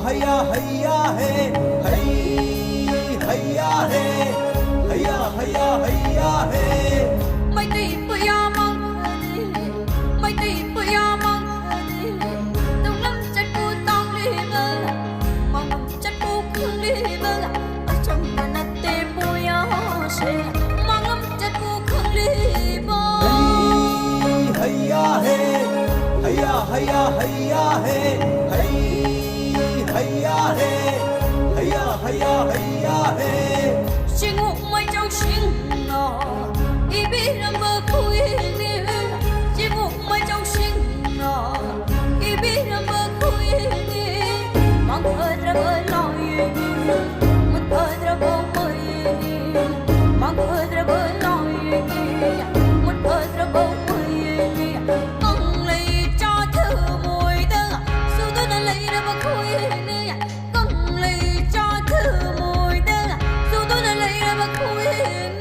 हैया हैया है हैया है हैया हैया हैया हैไม่ติดปยามังไม่ติดปยามังต้องนำจัดกูต้องลีเบอร์มังจัดกูคือลีเบอร์จงมันเตปยาเชมังจัดกูคือลีเบอร์ हैया है हैया हैया हैया है हैया है हैया हैया हैया है 心我没叫心啊，一边人不哭一年，心我没叫心啊，一边人不哭一年，忙得着个老爷爷，我得着个没爷爷，忙得着个老爷爷，我得着个没爷爷，梦里家头没得，苏都能来的不哭一年，梦里家头没得，苏都能来的不哭一年。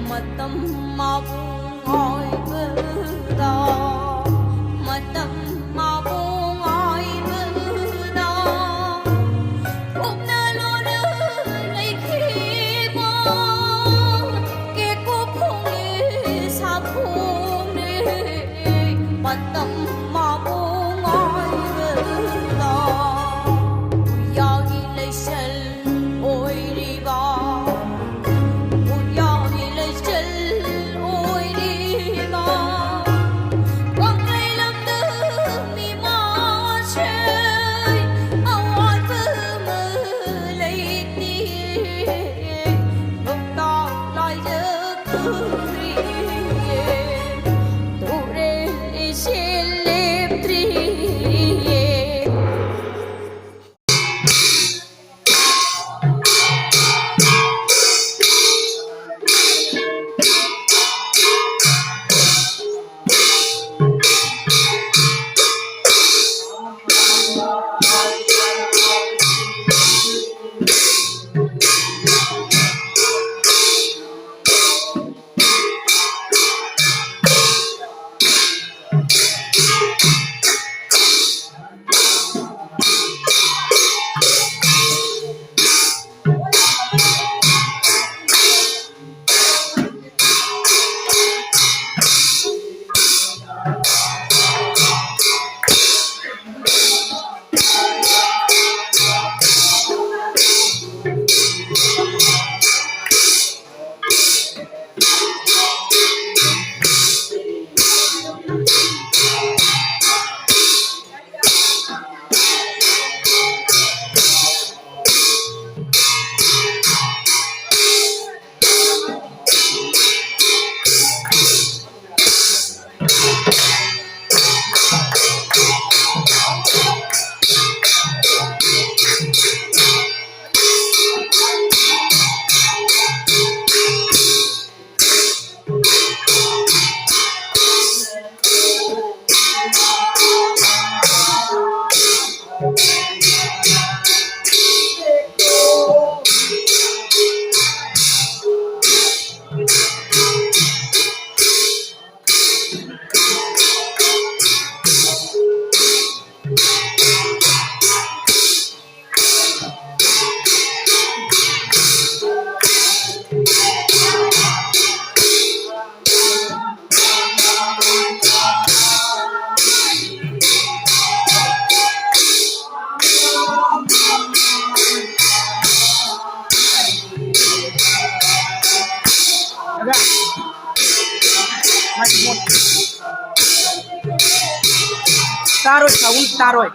Matam mabung oi berda Matam mabung oi berda Úc na lo nơ lấy khi mơ Kê cô phung đi xa phung đi Matam mabung oi berda Uya ghi lấy sel oi đi ba Taruh, saung taruh.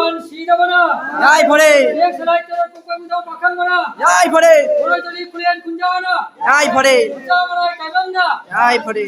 मान सीधवना 야이 버레 एक सलाय तेरा टुकड़ा मुझे पकड़ मना 야이 버레 बोलो जल्दी कुलियन कुंजावना 야이 버레 कुंजा मना कैबंगा 야이 버레